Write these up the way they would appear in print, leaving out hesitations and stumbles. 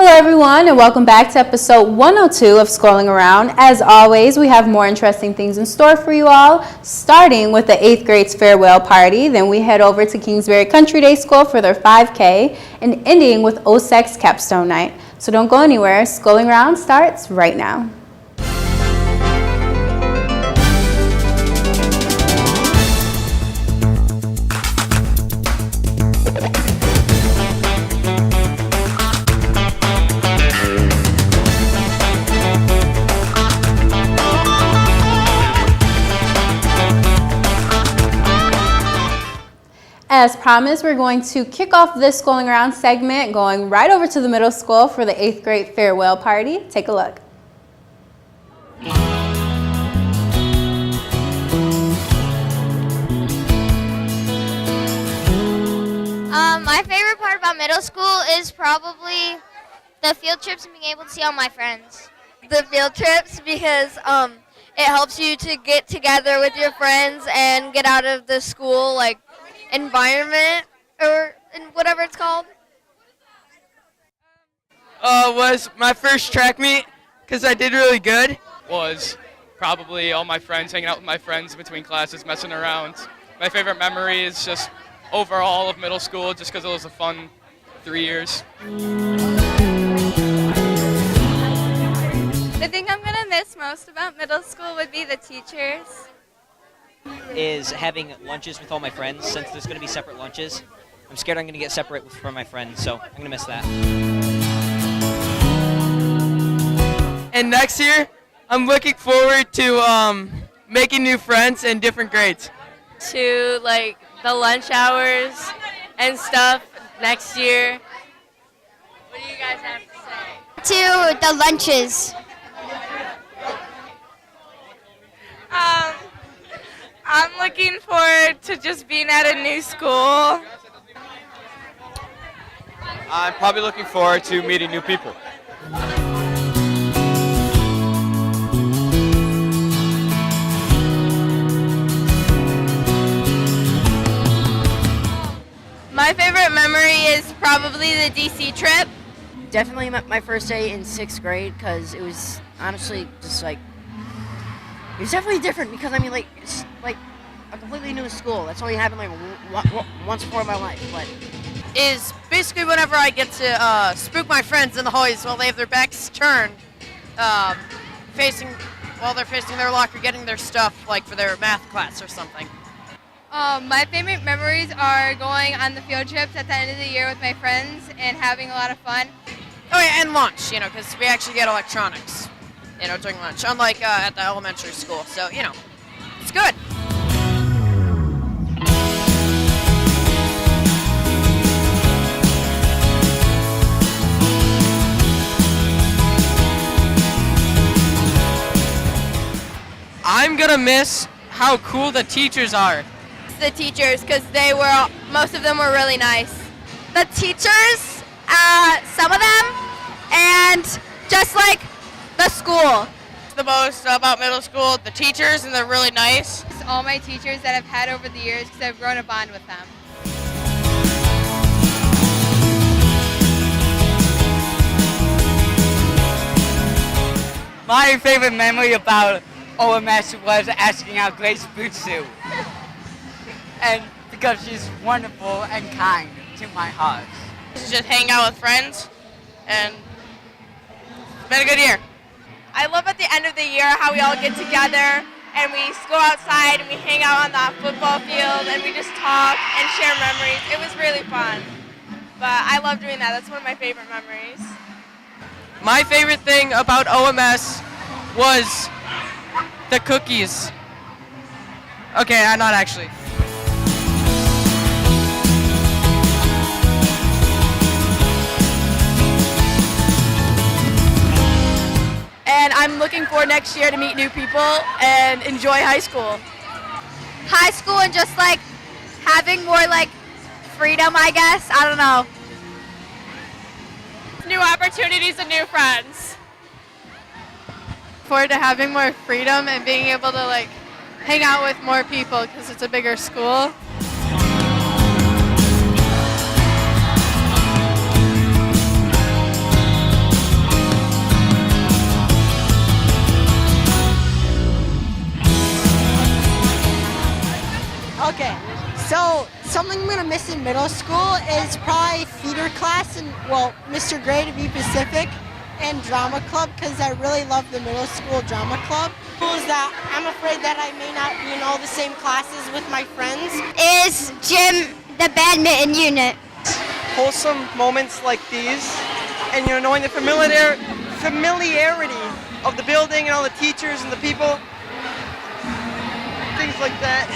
Hello everyone and welcome back to episode 102 of Scrolling Around. As always, we have more interesting things in store for you all, starting with the 8th grade's farewell party. Then we head over to Kingsbury Country Day School for their 5K and ending with OSEC's Capstone night. So don't go anywhere. Scrolling Around starts right now. As promised, we're going to kick off this Scrolling Around segment going right over to the middle school for the 8th grade farewell party. Take a look. My favorite part about middle school is probably the field trips and being able to see all my friends. The field trips because it helps you to get together with your friends and get out of the school environment or whatever it's called. Was my first track meet because I did really good. Was probably all my friends, hanging out with my friends between classes, messing around. My favorite memory is just overall of middle school, just because it was a fun 3 years. The thing I'm going to miss most about middle school would be the teachers. Is having lunches with all my friends, since there's going to be separate lunches. I'm scared I'm going to get separate from my friends, so I'm going to miss that. And next year, I'm looking forward to making new friends in different grades. To the lunch hours and stuff next year. What do you guys have to say? To the lunches. I'm looking forward to just being at a new school. I'm probably looking forward to meeting new people. My favorite memory is probably the DC trip. Definitely my first day in 6th grade because it was honestly just it was definitely different because it's a completely new school. That's only happened once before in my life. But Is basically whenever I get to spook my friends in the hallways while they have their backs turned, while they're facing their locker, getting their stuff for their math class or something. My favorite memories are going on the field trips at the end of the year with my friends and having a lot of fun. Oh yeah, and lunch, because we actually get electronics, during lunch, unlike at the elementary school. So, it's good. I'm going to miss how cool the teachers are. The teachers, because most of them were really nice. The teachers, some of them, and just the school. The most about middle school, the teachers, and they're really nice. All my teachers that I've had over the years because I've grown a bond with them. My favorite memory about OMS was asking out Grace Butsu. And because she's wonderful and kind to my heart. Just hang out with friends, and it's been a good year. I love at the end of the year how we all get together and we go outside and we hang out on the football field and we just talk and share memories. It was really fun. But I love doing that. That's one of my favorite memories. My favorite thing about OMS was the cookies. Okay, not actually. And I'm looking forward next year to meet new people and enjoy high school. High school and just having more freedom, I guess. I don't know. New opportunities and new friends. Forward to having more freedom and being able to hang out with more people because it's a bigger school. middle school is probably theater class and, well, Mr. Gray to be Pacific, and drama club because I really love the middle school drama club. Is that I'm afraid that I may not be in all the same classes with my friends. Is gym the badminton unit? Wholesome moments like these, and knowing the familiarity of the building and all the teachers and the people, things like that.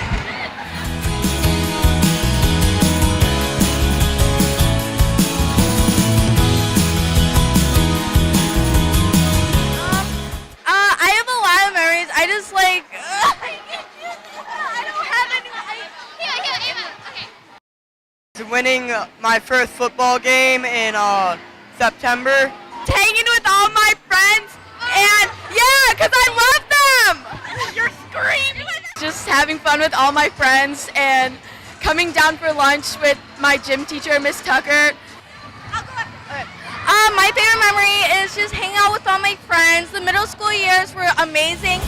I have a lot of memories. I just like I don't have any. Winning my first football game in September. Hanging with all my friends, and yeah, because I love them. You're screaming. Just having fun with all my friends and coming down for lunch with my gym teacher, Miss Tucker. My favorite memory is just hanging out with all my friends. The middle school years were amazing.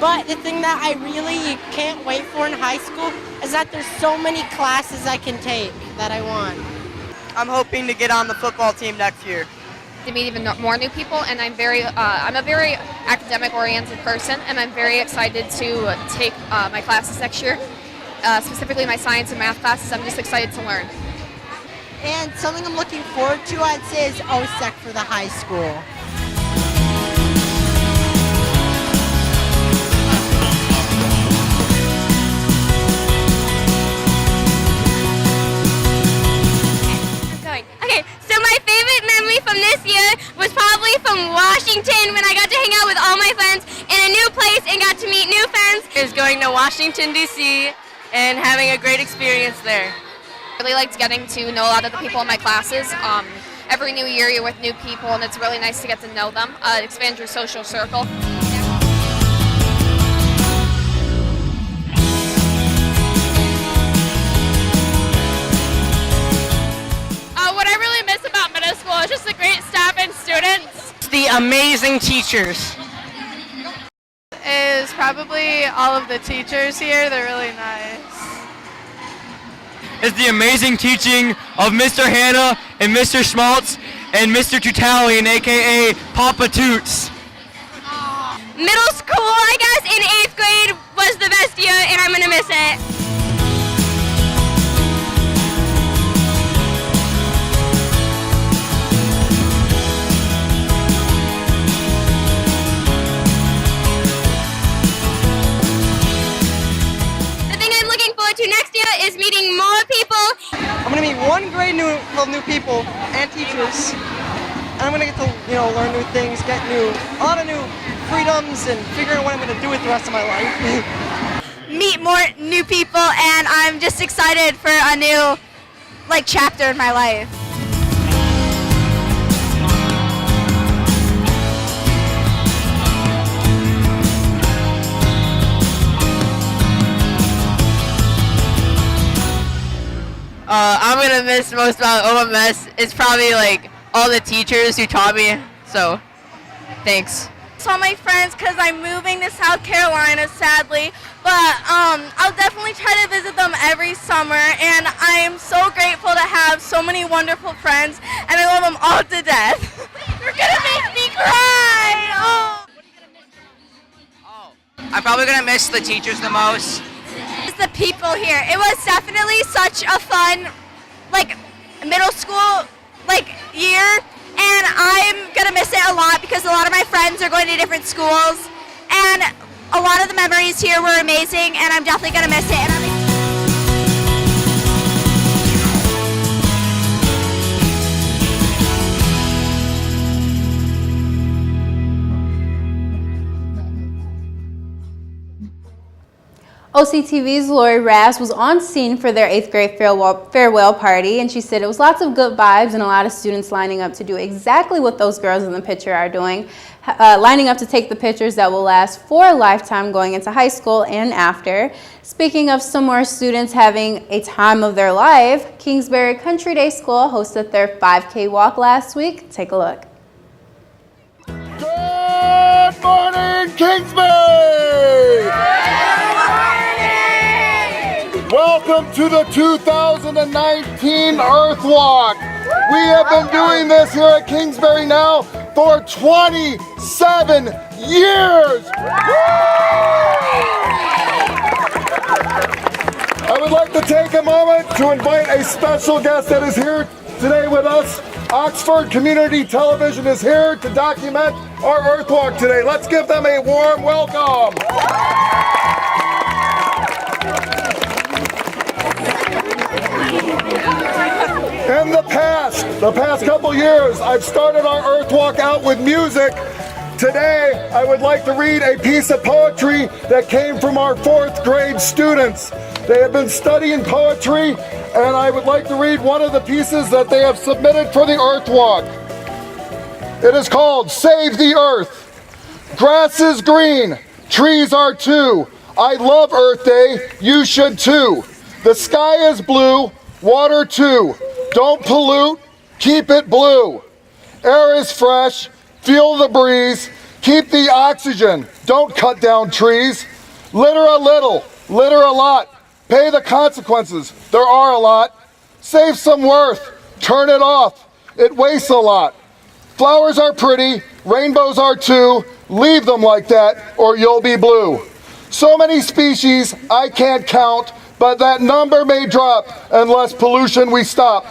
But the thing that I really can't wait for in high school is that there's so many classes I can take that I want. I'm hoping to get on the football team next year. To meet even more new people, and I'm a very academic-oriented person, and I'm very excited to take my classes next year, specifically my science and math classes. I'm just excited to learn. And something I'm looking forward to, I'd say, is OSEC for the high school. Okay, so my favorite memory from this year was probably from Washington when I got to hang out with all my friends in a new place and got to meet new friends. Is going to Washington, D.C. and having a great experience there. I really liked getting to know a lot of the people in my classes. Every new year you're with new people, and it's really nice to get to know them. Expand your social circle. What I really miss about middle school is just the great staff and students. The amazing teachers. Is probably all of the teachers here. They're really nice. Is the amazing teaching of Mr. Hanna and Mr. Schmaltz and Mr. Tutalian, aka Papa Toots. Middle school, I guess, in 8th grade was the best year, and I'm gonna miss it. To next year is meeting more people. I'm gonna meet one grade of new people and teachers, and I'm gonna get to learn new things, get a lot of new freedoms, and figure out what I'm gonna do with the rest of my life. Meet more new people, and I'm just excited for a new chapter in my life. I'm gonna miss most about OMS. It's probably all the teachers who taught me. So, thanks. All my friends because I'm moving to South Carolina, sadly, but I'll definitely try to visit them every summer, and I am so grateful to have so many wonderful friends, and I love them all to death. You're gonna make me cry. Oh. I'm probably gonna miss the teachers the most. The people here. It was definitely such a fun, middle school, year, and I'm gonna miss it a lot because a lot of my friends are going to different schools, and a lot of the memories here were amazing, and I'm definitely gonna miss it. And OCTV's Lori Ras was on scene for their 8th grade farewell party, and she said it was lots of good vibes and a lot of students lining up to do exactly what those girls in the picture are doing, lining up to take the pictures that will last for a lifetime going into high school and after. Speaking of some more students having a time of their life, Kingsbury Country Day School hosted their 5K walk last week. Take a look. Go! morning, Kingsbury! Welcome to the 2019 Earth Walk. We have been doing this here at Kingsbury now for 27 years. I would like to take a moment to invite a special guest that is here today with us. Oxford Community Television is here to document our Earth Walk today. Let's give them a warm welcome. In the past couple years, I've started our Earth Walk out with music. Today, I would like to read a piece of poetry that came from our 4th grade students. They have been studying poetry, and I would like to read one of the pieces that they have submitted for the Earth Walk. It is called Save the Earth. Grass is green, trees are too. I love Earth Day, you should too. The sky is blue, water too. Don't pollute, keep it blue. Air is fresh, feel the breeze. Keep the oxygen, don't cut down trees. Litter a little, litter a lot. Pay the consequences, there are a lot. Save some worth, turn it off, it wastes a lot. Flowers are pretty, rainbows are too. Leave them like that or you'll be blue. So many species I can't count, but that number may drop unless pollution we stop.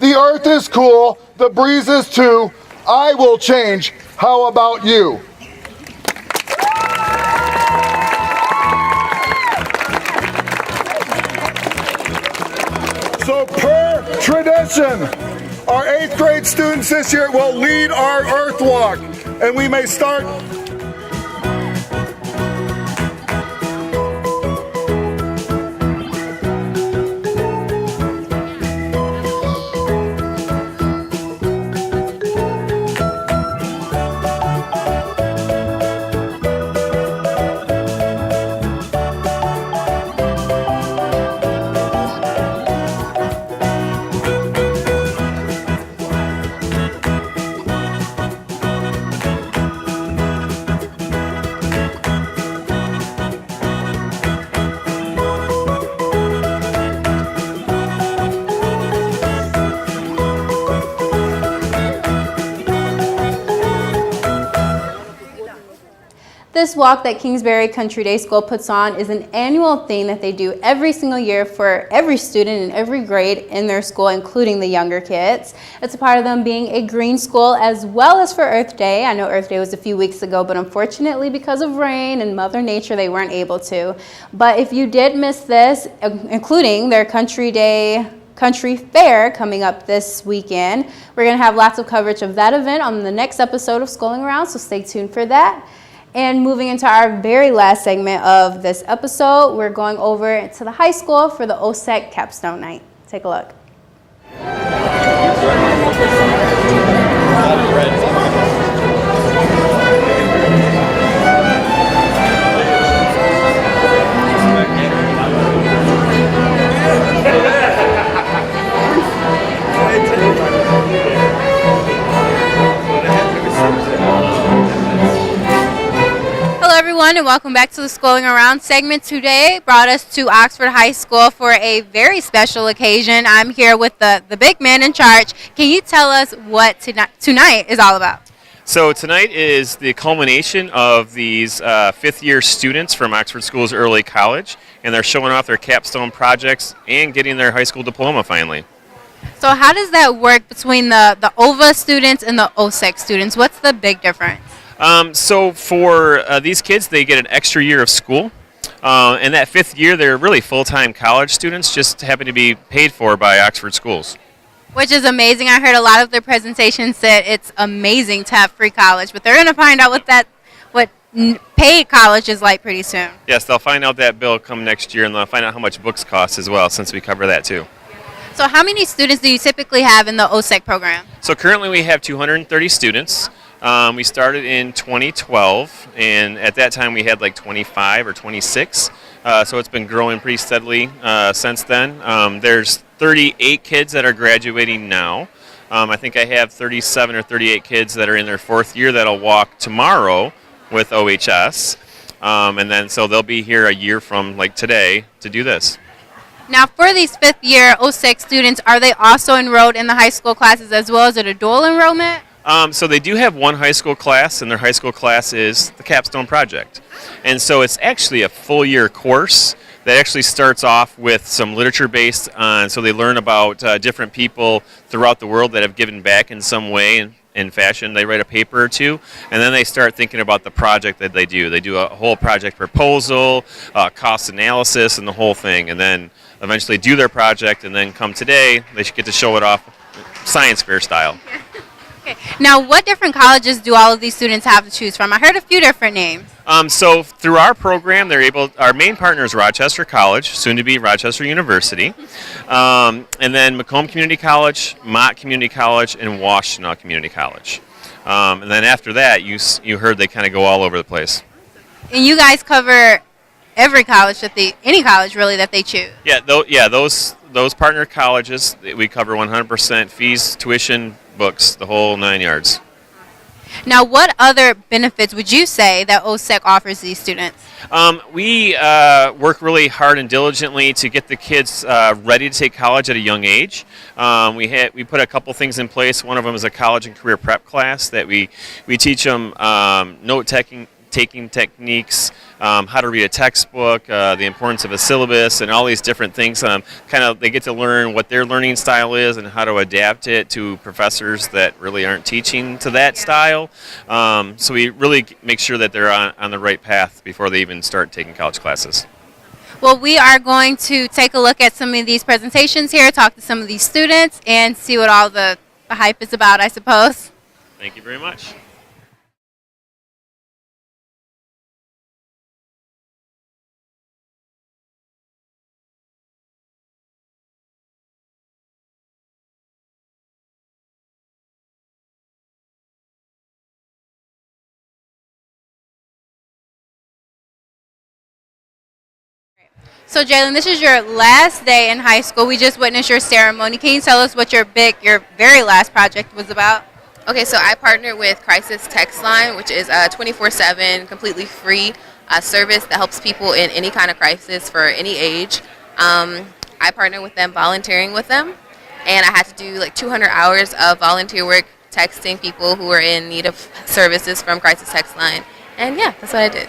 The earth is cool, the breeze is too. I will change, how about you? So per tradition, our 8th grade students this year will lead our Earth Walk, and we may start. This walk that Kingsbury Country Day School puts on is an annual thing that they do every single year for every student in every grade in their school, including the younger kids. It's a part of them being a green school as well as for Earth Day. I know Earth Day was a few weeks ago, but unfortunately because of rain and Mother Nature, they weren't able to. But if you did miss this, including their Country Fair coming up this weekend, we're going to have lots of coverage of that event on the next episode of Schooling Around, so stay tuned for that. And moving into our very last segment of this episode, we're going over to the high school for the OSEC Capstone Night. Take a look. Everyone, and welcome back to the Schooling Around segment. Today brought us to Oxford High School for a very special occasion. I'm here with the big man in charge. Can you tell us what tonight is all about? So tonight is the culmination of these 5th-year students from Oxford Schools Early College, and they're showing off their capstone projects and getting their high school diploma finally. So how does that work between the OVA students and the OSEC students? What's the big difference? So for these kids, they get an extra year of school. And that 5th year, they're really full-time college students, just happen to be paid for by Oxford Schools. Which is amazing. I heard a lot of their presentations said it's amazing to have free college, but they're going to find out what paid college is like pretty soon. Yes, they'll find out that bill come next year, and they'll find out how much books cost as well, since we cover that too. So how many students do you typically have in the OSEC program? So currently we have 230 students. We started in 2012, and at that time we had like 25 or 26. So it's been growing pretty steadily since then. There's 38 kids that are graduating now. I think I have 37 or 38 kids that are in their 4th year that'll walk tomorrow with OHS. And then so they'll be here a year from like today to do this. Now, for these fifth-year OSEC students, are they also enrolled in the high school classes as well as a dual enrollment? So they do have one high school class, and their high school class is the Capstone project. And so it's actually a full-year course that actually starts off with some literature based on, so they learn about different people throughout the world that have given back in some way in fashion. They write a paper or two, and then they start thinking about the project that they do. They do a whole project proposal, cost analysis, and the whole thing, and then eventually do their project, and then come today, they should get to show it off science fair style. Okay. Now, what different colleges do all of these students have to choose from? I heard a few different names. So through our program, our main partner is Rochester College, soon to be Rochester University, and then Macomb Community College, Mott Community College, and Washtenaw Community College. And then after that, you heard they kind of go all over the place. And you guys cover every college any college really that they choose. Yeah, those partner colleges, we cover 100% fees, tuition, books, the whole 9 yards. Now, what other benefits would you say that OSEC offers these students? We work really hard and diligently to get the kids ready to take college at a young age. We put a couple things in place. One of them is a college and career prep class that we teach them note-taking techniques, how to read a textbook, the importance of a syllabus, and all these different things. They get to learn what their learning style is and how to adapt it to professors that really aren't teaching to that style. So we really make sure that they're on the right path before they even start taking college classes. Well, we are going to take a look at some of these presentations here, talk to some of these students, and see what all the hype is about, I suppose. Thank you very much. So, Jalen, this is your last day in high school. We just witnessed your ceremony. Can you tell us what your very last project was about? Okay, so I partnered with Crisis Text Line, which is a 24/7, completely free service that helps people in any kind of crisis for any age. I partnered with them, volunteering with them, and I had to do like 200 hours of volunteer work texting people who were in need of services from Crisis Text Line. And yeah, that's what I did.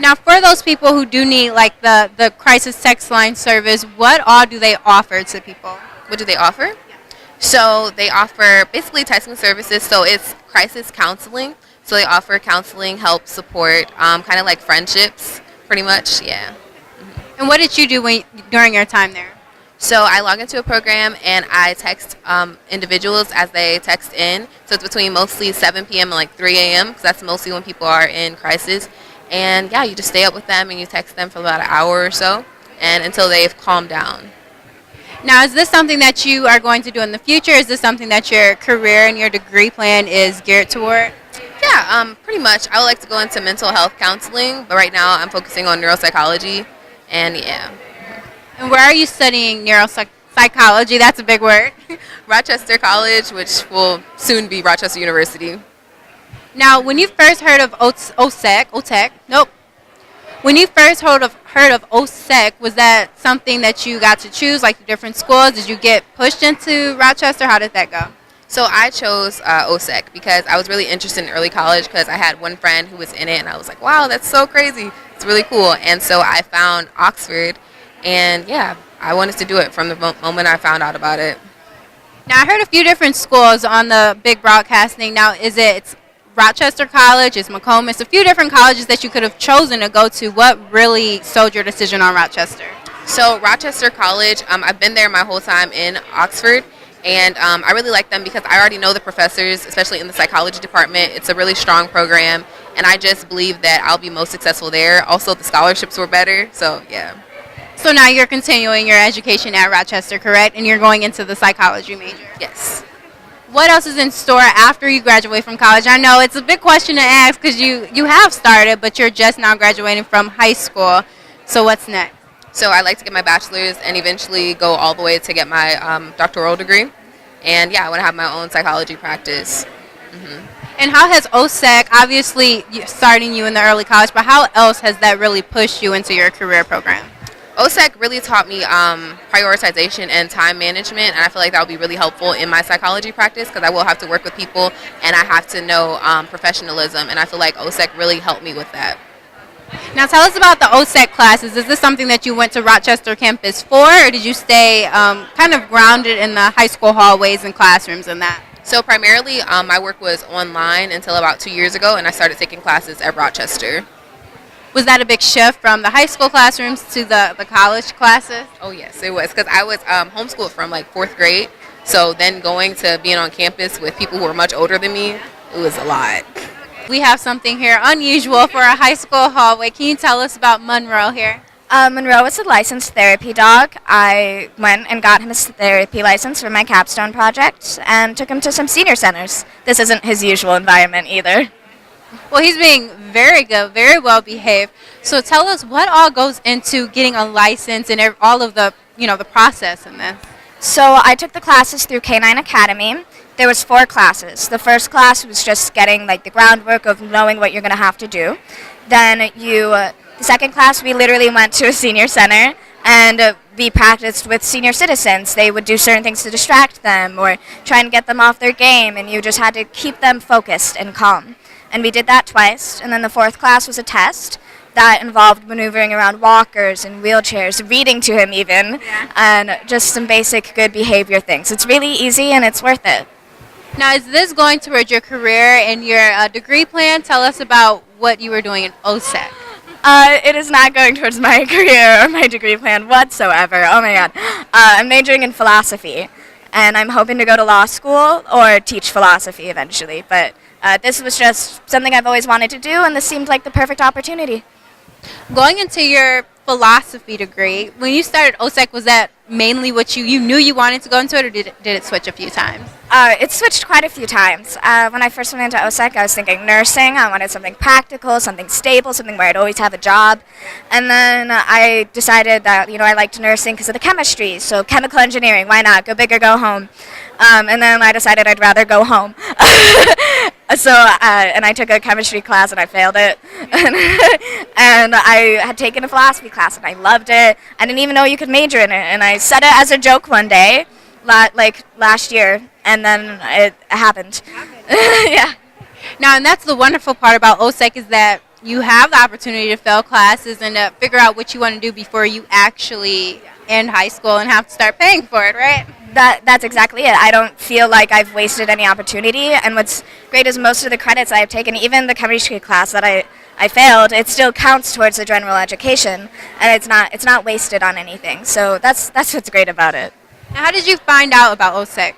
Now, for those people who do need like the crisis text line service, what all do they offer to people? What do they offer? Yeah. So they offer basically texting services. So it's crisis counseling. So they offer counseling, help, support, kind of like friendships, pretty much. Yeah. Mm-hmm. And what did you do during your time there? So I log into a program and I text individuals as they text in. So it's between mostly 7 p.m. and like 3 a.m. because that's mostly when people are in crisis. And yeah, you just stay up with them and you text them for about an hour or so, and until they've calmed down. Now, is this something that you are going to do in the future? Is this something that your career and your degree plan is geared toward? Yeah, pretty much. I would like to go into mental health counseling, but right now I'm focusing on neuropsychology, and yeah. And where are you studying neuropsychology? That's a big word. Rochester College, which will soon be Rochester University. Now, when you first heard of when you first heard of OSEC, was that something that you got to choose, like the different schools? Did you get pushed into Rochester? How did that go? So I chose OSEC because I was really interested in early college because I had one friend who was in it, and I was like, wow, that's so crazy. It's really cool. And so I found Oxford, and yeah, I wanted to do it from the moment I found out about it. Now, I heard a few different schools on the big broadcasting. Now, it's Rochester College, it's Macomb, it's a few different colleges that you could have chosen to go to. What really sold your decision on Rochester? So Rochester College, I've been there my whole time in Oxford, and I really like them because I already know the professors, especially in the psychology department. It's a really strong program, and I just believe that I'll be most successful there. Also, the scholarships were better, so yeah. So now you're continuing your education at Rochester, correct? And you're going into the psychology major? Yes. What else is in store after you graduate from college? I know it's a big question to ask because you have started, but you're just now graduating from high school. So what's next? So I'd like to get my bachelor's and eventually go all the way to get my doctoral degree. And yeah, I want to have my own psychology practice. Mm-hmm. And how has OSEC, obviously starting you in the early college, but how else has that really pushed you into your career program? OSEC really taught me prioritization and time management, and I feel like that will be really helpful in my psychology practice because I will have to work with people and I have to know professionalism, and I feel like OSEC really helped me with that. Now tell us about the OSEC classes. Is this something that you went to Rochester campus for, or did you stay kind of grounded in the high school hallways and classrooms and that? So primarily my work was online until about 2 years ago, and I started taking classes at Rochester. Was that a big shift from the high school classrooms to the college classes? Oh yes, it was, because I was homeschooled from like 4th grade, so then going to being on campus with people who were much older than me, it was a lot. We have something here unusual for a high school hallway. Can you tell us about Monroe here? Monroe is a licensed therapy dog. I went and got him his therapy license for my Capstone project and took him to some senior centers. This isn't his usual environment either. Well, he's being very good, very well behaved. So tell us what all goes into getting a license and all of the, the process in this. So I took the classes through K9 Academy. There was 4 classes. The first class was just getting like the groundwork of knowing what you're going to have to do. Then the second class, we literally went to a senior center and we practiced with senior citizens. They would do certain things to distract them or try and get them off their game, and you just had to keep them focused and calm. And we did that twice. And then the 4th class was a test that involved maneuvering around walkers and wheelchairs, reading to him even, and just some basic good behavior things. It's really easy and it's worth it. Now, is this going towards your career and your degree plan? Tell us about what you were doing in OSEC. It is not going towards my career or my degree plan whatsoever. Oh my god. I'm majoring in philosophy, and I'm hoping to go to law school or teach philosophy eventually. But this was just something I've always wanted to do, and this seemed like the perfect opportunity. Going into your philosophy degree, when you started OSEC, was that mainly what you knew you wanted to go into it, or did it switch a few times? It switched quite a few times. When I first went into OSEC, I was thinking nursing. I wanted something practical, something stable, something where I'd always have a job. And then I decided that, I liked nursing because of the chemistry. So chemical engineering, why not? Go big or go home. And then I decided I'd rather go home. And I took a chemistry class and I failed it. And I had taken a philosophy class and I loved it. I didn't even know you could major in it. And I said it as a joke one day, last year, and then it happened. Yeah. Now, and that's the wonderful part about OSEC is that you have the opportunity to fail classes and to figure out what you want to do before you actually end high school and have to start paying for it, right? That's exactly it. I don't feel like I've wasted any opportunity, and what's great is most of the credits I have taken, even the chemistry class that I failed, it still counts towards the general education, and it's not wasted on anything. So that's what's great about it. Now, how did you find out about OSEC?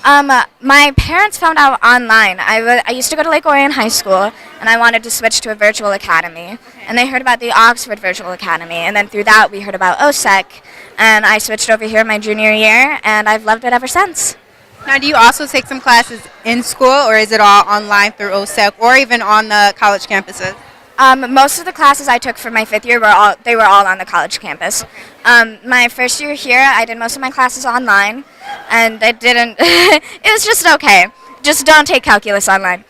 My parents found out online. I used to go to Lake Orion High School, and I wanted to switch to a virtual academy. And they heard about the Oxford Virtual Academy, and then through that we heard about OSEC, and I switched over here my junior year, and I've loved it ever since. Now, do you also take some classes in school, or is it all online through OSEC, or even on the college campuses? Most of the classes I took for my 5th year were all on the college campus. My first year here, I did most of my classes online, and it didn't. It was just okay. Just don't take calculus online.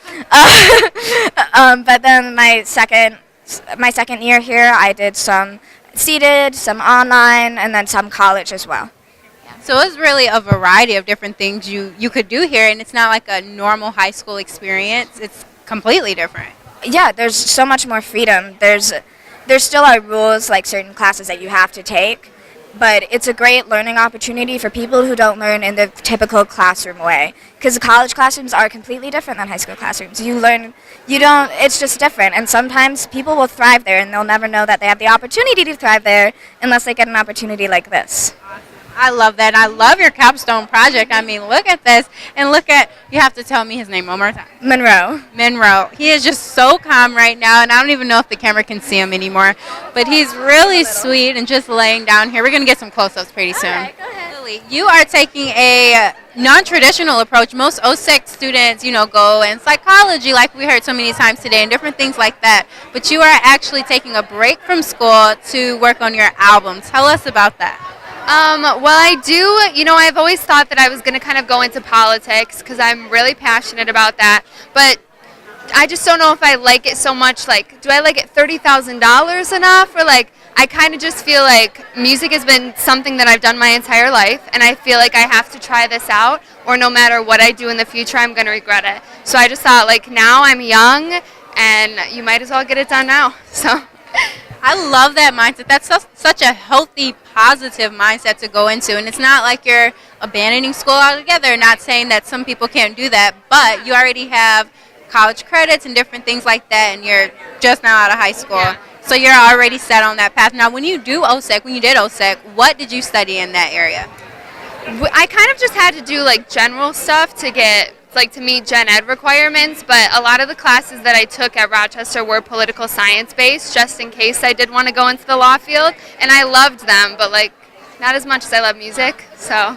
But then my second year here, I did some seated, some online, and then some college as well. So it's really a variety of different things you could do here, and it's not like a normal high school experience. It's completely different. Yeah, there's so much more freedom. There still are rules, like certain classes that you have to take, but it's a great learning opportunity for people who don't learn in the typical classroom way. Because the college classrooms are completely different than high school classrooms. It's just different, and sometimes people will thrive there, and they'll never know that they have the opportunity to thrive there unless they get an opportunity like this. I love that. I love your Capstone project. I mean, look at this, and you have to tell me his name one more time. Monroe. He is just so calm right now, and I don't even know if the camera can see him anymore, but he's really sweet and just laying down here. We're going to get some close-ups pretty soon. All right, go ahead. Lily, you are taking a non-traditional approach. Most OSEC students, go in psychology, like we heard so many times today, and different things like that, but you are actually taking a break from school to work on your album. Tell us about that. Well, I do, I've always thought that I was going to kind of go into politics because I'm really passionate about that. But I just don't know if I like it so much. Like, do I like it $30,000 enough? Or like, I kind of just feel like music has been something that I've done my entire life, and I feel like I have to try this out, or no matter what I do in the future, I'm going to regret it. So I just thought, like, now I'm young, and you might as well get it done now. So. I love that mindset. That's such a healthy, positive mindset to go into. And it's not like you're abandoning school altogether, not saying that some people can't do that, but you already have college credits and different things like that, and you're just now out of high school. Yeah. So you're already set on that path. Now, when you did OSEC, what did you study in that area? I kind of just had to do like general stuff to meet gen ed requirements, but a lot of the classes that I took at Rochester were political science based, just in case I did want to go into the law field, and I loved them, but like not as much as I love music. So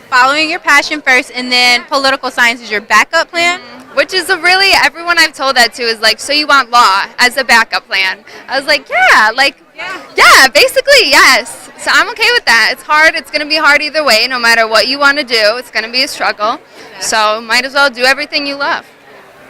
following your passion first, and then political science is your backup plan? Which is everyone I've told that to is like, so you want law as a backup plan? I was like, yeah, basically, yes. So I'm okay with that. It's hard. It's going to be hard either way. No matter what you want to do, it's going to be a struggle. So might as well do everything you love.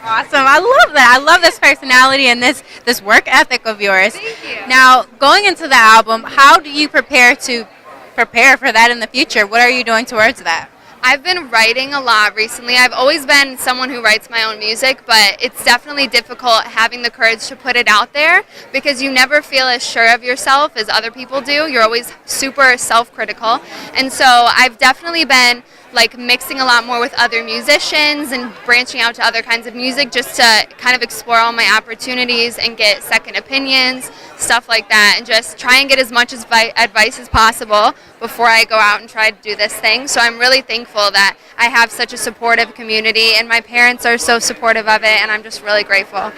Awesome. I love that. I love this personality and this work ethic of yours. Thank you. Now, going into the album, how do you prepare for that in the future? What are you doing towards that? I've been writing a lot recently. I've always been someone who writes my own music, but it's definitely difficult having the courage to put it out there because you never feel as sure of yourself as other people do. You're always super self-critical. And so I've definitely been like mixing a lot more with other musicians and branching out to other kinds of music just to kind of explore all my opportunities and get second opinions, stuff like that, and just try and get as much advice as possible before I go out and try to do this thing. So I'm really thankful that I have such a supportive community, and my parents are so supportive of it, and I'm just really grateful.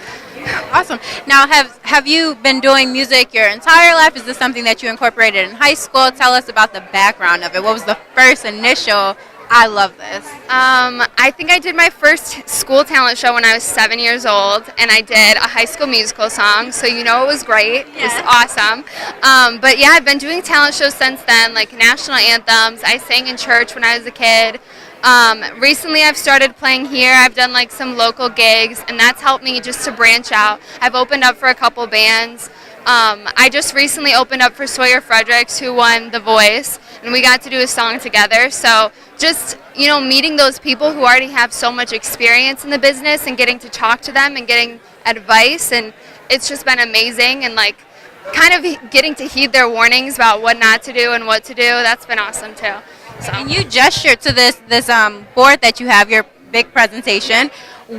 Awesome. Now, have you been doing music your entire life? Is this something that you incorporated in high school? Tell us about the background of it. What was the first initial, I love this? I think I did my first school talent show when I was 7 years old, and I did a High School Musical song, so you know it was great. It was awesome. But yeah, I've been doing talent shows since then, like national anthems. I sang in church when I was a kid. Recently I've started playing here. I've done like some local gigs, and that's helped me just to branch out. I've opened up for a couple bands. I just recently opened up for Sawyer Fredericks, who won The Voice, and we got to do a song together. So just, meeting those people who already have so much experience in the business and getting to talk to them and getting advice, and it's just been amazing, and like kind of getting to heed their warnings about what not to do and what to do. That's been awesome too. So. And you gestured to this board that you have, your big presentation.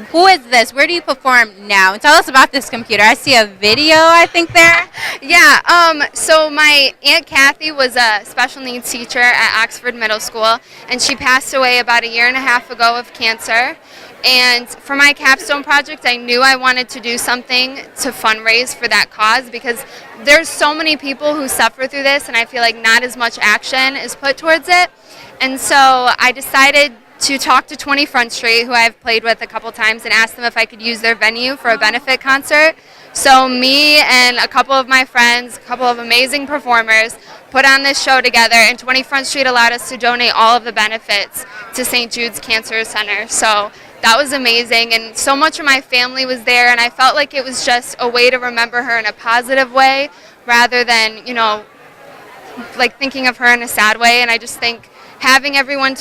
Who is this? Where do you perform now? And tell us about this computer. I see a video, I think, there. Yeah, so my Aunt Kathy was a special needs teacher at Oxford Middle School, and she passed away about 1.5 years ago of cancer. And for my Capstone project, I knew I wanted to do something to fundraise for that cause because there's so many people who suffer through this, and I feel like not as much action is put towards it. And so I decided to talk to 20 Front Street, who I've played with a couple times, and ask them if I could use their venue for a benefit concert. So me and a couple of my friends, a couple of amazing performers, put on this show together, and 20 Front Street allowed us to donate all of the benefits to St. Jude's Cancer Center. So that was amazing, and so much of my family was there, and I felt like it was just a way to remember her in a positive way rather than, like thinking of her in a sad way. And I just think having everyone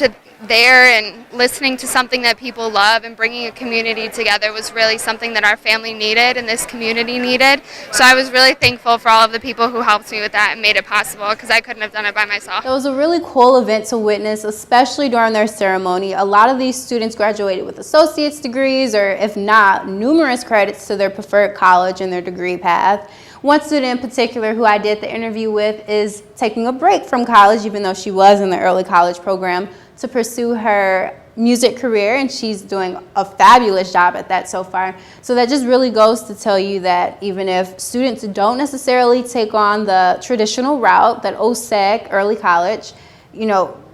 there and listening to something that people love and bringing a community together was really something that our family needed and this community needed. So I was really thankful for all of the people who helped me with that and made it possible because I couldn't have done it by myself. It was a really cool event to witness, especially during their ceremony. A lot of these students graduated with associate's degrees, or if not, numerous credits to their preferred college and their degree path. One student in particular who I did the interview with is taking a break from college, even though she was in the early college program, to pursue her music career, and she's doing a fabulous job at that so far. So that just really goes to tell you that even if students don't necessarily take on the traditional route, that OSEC, early college,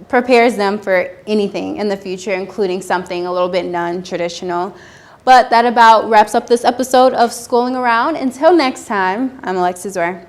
prepares them for anything in the future, including something a little bit non-traditional. But that about wraps up this episode of Schooling Around. Until next time, I'm Alexis Ware.